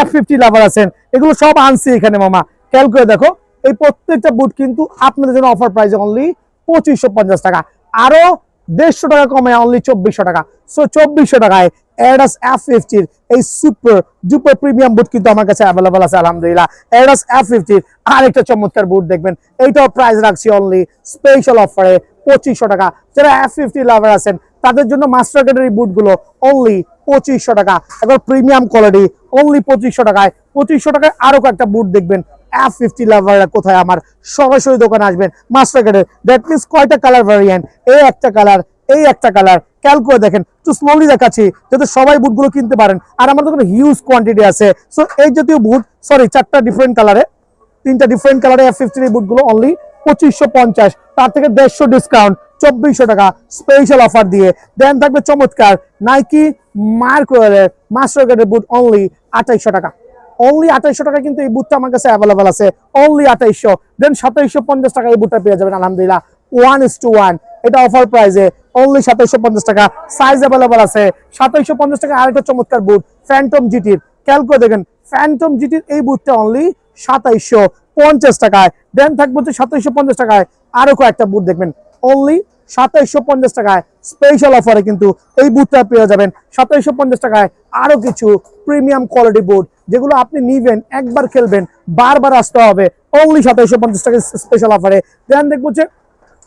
F50 লাভার আছেন, এগুলো সব আনছি এখানে মামা। খেয়াল করে দেখো এই প্রত্যেকটা বুট কিন্তু আপনাদের জন্য অফার প্রাইসে অনলি 2550 টাকা, আরো 150 টাকা কমে অনলি 2400 টাকা। সো 2400 টাকায় Adidas F50 এই সুপার ডুপার প্রিমিয়াম বুট কিন্তু আমার কাছে অ্যাভেলেবল আছে আলহামদুলিল্লাহ। Adidas F50 আর একটা চমৎকার বুট দেখবেন, এইটাও প্রাইস রাখছি অনলি স্পেশাল অফারে 2500 টাকা। যারা F50 লাভার আছেন তাদের জন্য মাস্টার গ্রেডের এই বুটগুলো অনলি 2500 টাকা, একবার প্রিমিয়াম কোয়ালিটি, অনলি 2500 টাকায়। 2500 টাকায় আরো কয়েকটা বুট দেখবেন F50 লাভাররা কোথায়, আমার সরাসরি দোকানে আসবেন মাস্টার গ্রেডের। দ্যাট মিনস কয়টা কালার ভ্যারিয়েন্ট, এই একটা কালার, এই একটা কালার, খেয়াল করে দেখেন, একটু স্লোলি দেখাচ্ছি যাতে সবাই বুটগুলো কিনতে পারেন। আর আমার দোকানে হিউজ কোয়ান্টিটি আছে। সো এই জাতীয় বুট, সরি 4টা ডিফারেন্ট কালারে, 3টা ডিফারেন্ট কালারে F50 এই বুটগুলো অনলি 2550, তার থেকে 150 ডিসকাউন্ট 2400 টাকা স্পেশাল অফার দিয়ে। দেন থাকবে চমৎকার নাইকি মার্কোয়েলের মাস্টার গ্রেডের বুট অনলি 2800 টাকা, অনলি 2800 টাকা। কিন্তু এই বুটটা আমার কাছে অ্যাভেলেবল আছে অনলি 2800। দেন 2750 টাকা এই বুটটা পেয়ে যাবেন আলহামদুলিল্লাহ 1:1, এটা অফার প্রাইসে অনলি 2750 টাকা। সাইজ অ্যাভেলেবল আছে 2750 টাকা। আরেকটা চমৎকার বুট ফ্যান্টম জিটির, খেয়াল করে দেখেন ফ্যান্টম জিটির এই বুটটা অনলি 2750 টাকায়। দেন থাকবে হচ্ছে 2750 টাকায় আরো কয়েকটা বুট দেখবেন অনলি 2750 টাকায় স্পেশাল অফারে কিন্তু এই বুটটা পেয়ে যাবেন 2750 টাকায়। আরো কিছু প্রিমিয়াম কোয়ালিটি বুট যেগুলো আপনি নিবেন, একবার খেলবেন, বারবার আসতে হবে, অনলি 2750 টাকা স্পেশাল অফারে। দেন দেখবো যে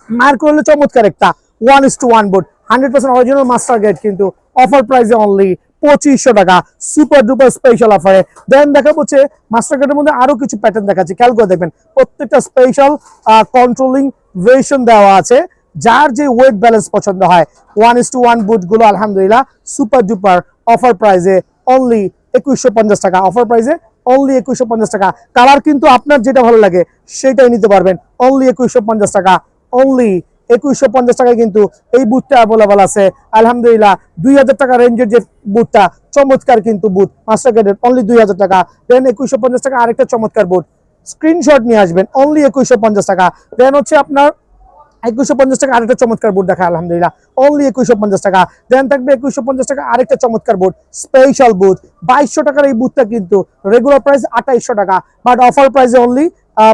মার্কোলে চমৎকার একটা 1:1 বুট 100% অরিজিনাল মাস্টার গেট কিন্তু অফার প্রাইসে অনলি 2500 টাকা সুপার ডুপার স্পেশাল অফারে। দেন দেখা হচ্ছে মাস্টার গেটের মধ্যে আরো কিছু প্যাটার্ন দেখাচ্ছি, খেয়াল করে দেখবেন প্রত্যেকটা স্পেশাল কন্ট্রোলিং ভেরিয়েশন দেওয়া আছে। যার যে ওয়েট ব্যালেন্স পছন্দ হয় 1:1 বুট গুলো আলহামদুলিল্লাহ সুপার ডুপার অফার প্রাইসে অনলি 2150 টাকা। অফার প্রাইসে অনলি 2150 টাকা। কালার কিন্তু আপনার যেটা ভালো লাগে সেটাই নিতে পারবেন, অনলি 2150 টাকা। অনলি 2150 টাকায় কিন্তু এই বুটটা অ্যাভেলেবল আছে আলহামদুলিল্লাহ। 2000 টাকা রেঞ্জের যে বুটটা চমৎকার কিন্তু বুট মাস্টার গেটের অনলি 2000 টাকা। দেন 2150 টাকা আরেকটা চমৎকার বুট, স্ক্রিনশট নিয়ে আসবেন, অনলি 2150 টাকা। দেন হচ্ছে আপনার 2150 টাকা আরেকটা চমৎকার বুট দেখা আলহামদুলিল্লাহ অনলি 2150 টাকা। দেন থাকবে 2150 টাকা আরেকটা চমৎকার বুট স্পেশাল বুট 2200 টাকার এই বুটটা কিন্তু রেগুলার প্রাইস 2800 টাকা, বাট অফার প্রাইসে অনলি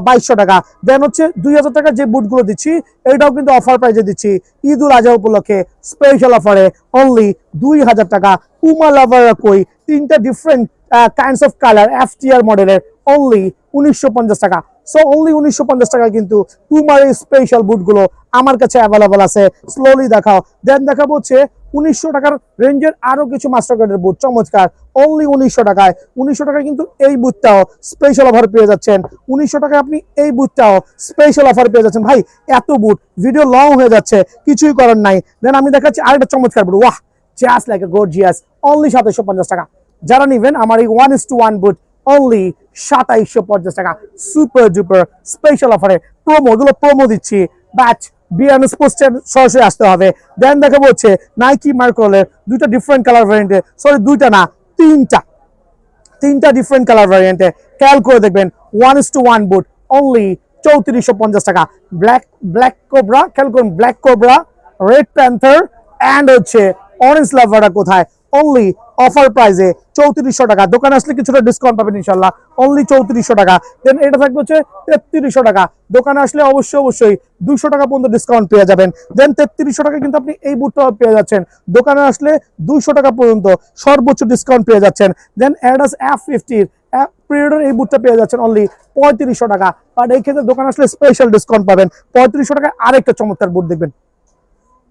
2200 টাকা। দেন হচ্ছে 2000 টাকার যে বুটগুলো দিচ্ছি এটাও কিন্তু অফার প্রাইসে দিচ্ছি ঈদ উল আজহা উপলক্ষে স্পেশাল অফারে অনলি 2000 টাকা। পুমা লাভার কই তিনটা different kinds of colour FTR মডেলের অনলি 1950 টাকা। সো অনলি 1950 টাকা কিন্তু পুমার এই স্পেশাল বুটগুলো আমার কাছে অ্যাভেলেবল আছে। স্লোলি দেখাও। দেন দেখাবো হচ্ছে 1900 টাকার রেঞ্জের আরো কিছু মাস্টার কার্ডের বুট চমৎকার অনলি 1900 টাকায়। 1900 টাকায় কিন্তু এই বুটটাও স্পেশাল অফার পেয়ে যাচ্ছেন। 1900 টাকায় আপনি এই বুটটাও স্পেশাল অফার পেয়ে যাচ্ছেন। ভাই এত বুট ভিডিও লং হয়ে যাচ্ছে, কিছুই করার নাই। দেন আমি দেখাচ্ছি আরেকটা চমৎকার বুট, ওয়াহ just like a gorgeous only 2750 টাকা। যারা নিবেন আমার এই 1:1 বুট অনলি 2750 টাকা সুপার ডুপার স্পেশাল অফারে। প্রোমো এগুলো প্রোমো দিচ্ছি, ব্যাচ বিয়ারনেস পোস্টার সরাসরি আসতে হবে। দেন দেখাবো হচ্ছে নাইকি মার্কোলের দুইটা ডিফারেন্ট কালার ভ্যারিয়েন্টে, সরি দুইটা না তিনটা ডিফারেন্ট কালার ভ্যারিয়েন্টে। খেয়াল করে দেখবেন 1:1 বুট অনলি 3450 টাকা। ব্ল্যাক কোবরা, খেয়াল করুন black cobra, red panther and হচ্ছে অরেঞ্জ লাভারটা কোথায় অনলি অফার প্রাইসে 3400 টাকা। দোকানে আসলে কিছুটা ডিসকাউন্ট পাবেন ইনশাল্লাহ অনলি 3400 টাকা। দেন এটা থাকবে হচ্ছে 3300 টাকা। দোকানে আসলে অবশ্যই 200 টাকা পর্যন্ত ডিসকাউন্ট পেয়ে যাবেন। দেন 3300 টাকা কিন্তু আপনি এই বুটটা পেয়ে যাচ্ছেন। দোকানে আসলে 200 টাকা পর্যন্ত সর্বোচ্চ ডিসকাউন্ট পেয়ে যাচ্ছেন। দেন অ্যাডাস F50 পিরিয়ডের এই বুটটা পেয়ে যাচ্ছেন অনলি 3500 টাকা। বাট এই ক্ষেত্রে দোকানে আসলে স্পেশাল ডিসকাউন্ট পাবেন 3500 টাকায়। আরেকটা চমৎকার বুট দেখবেন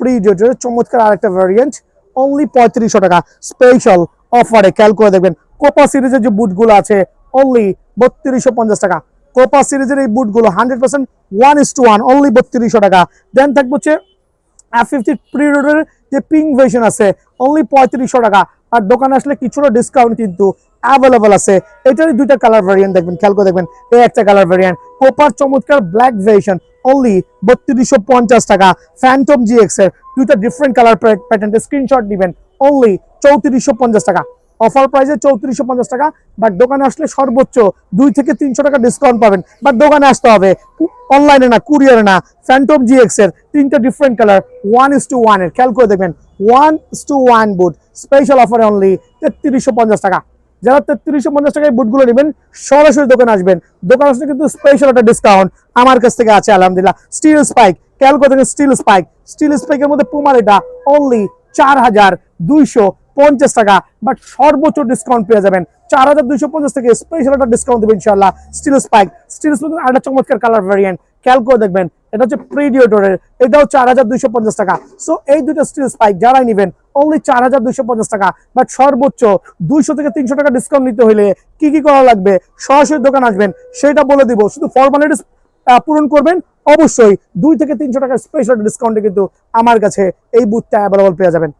প্রিডিয়েটরের চমৎকার আরেকটা ভ্যারিয়েন্ট অনলি 3500 টাকা স্পেশাল অফারে। খেয়াল করে দেখবেন কোপা সিরিজের যে বুটগুলো আছে অনলি 3250 টাকা। কোপা সিরিজের এই বুটগুলো 100% 1:1 অনলি 3200 টাকা। দেন থাকবে হচ্ছে F50 প্রিরোডের যে পিঙ্ক ভার্সন আছে অনলি 3500 টাকা। আর দোকানে আসলে কিছুটা ডিসকাউন্ট কিন্তু অ্যাভেলেবল আছে। এটারই দুইটা কালার ভ্যারিয়েন্ট দেখবেন, খেয়াল করে দেখবেন এই একটা কালার ভ্যারিয়েন্ট কোপার চমৎকার ব্ল্যাক ভার্সন অনলি 3250 টাকা। ফ্যান্টম GX এর দুইটা ডিফারেন্ট কালার প্যাটার্নের স্ক্রিনশট নেবেন অনলি 3450 টাকা। অফার প্রাইসে 3450 টাকা। বাট দোকানে আসলে সর্বোচ্চ 2 থেকে 300 টাকা ডিসকাউন্ট পাবেন। বাট দোকানে আসতে হবে, অনলাইনে না, কুরিয়ারে না। ফ্যান্টম GX এর তিনটা ডিফারেন্ট কালার 1:1 এর, খেয়াল করে দেখবেন 1:1 বুট স্পেশাল অফারে অনলি 3350 টাকা। যারা 3350 টাকায় বুটগুলো নেবেন সরাসরি দোকানে আসবেন। দোকানে আসলে কিন্তু স্পেশাল একটা ডিসকাউন্ট আমার কাছ থেকে আছে আলহামদুলিল্লাহ। স্টিল স্পাইক, খেয়াল করে দেখেন স্টিল স্পাইকের মধ্যে পুমার এটা অনলি 4250 টাকা। বাট সর্বোচ্চ ডিসকাউন্ট পেয়ে যাবেন 4250 থেকে স্পেশাল একটা ডিসকাউন্ট দেবেন ইনশাআল্লাহ। স্টিল স্পাইক আরেকটা চমৎকার কালার ভ্যারিয়েন্ট, খেয়াল করে দেখবেন এটা হচ্ছে প্রিডিয়েটরের, এটাও 4250 টাকা। সো এই দুটো স্টিল স্পাইক যারাই নেবেন অনলি 4250 টাকা। বাট সর্বোচ্চ 200 থেকে 300 টাকা ডিসকাউন্ট নিতে হলে কি কি করা লাগবে সরাসরি দোকান আসবেন সেটা বলে দিব। শুধু ফর্মালিটিস পূরণ করবেন, অবশ্যই 2 থেকে 300 টাকা স্পেশাল ডিসকাউন্টে কিন্তু আমার কাছে এই বুটটা অ্যাভেলেবল পেয়ে যাবেন।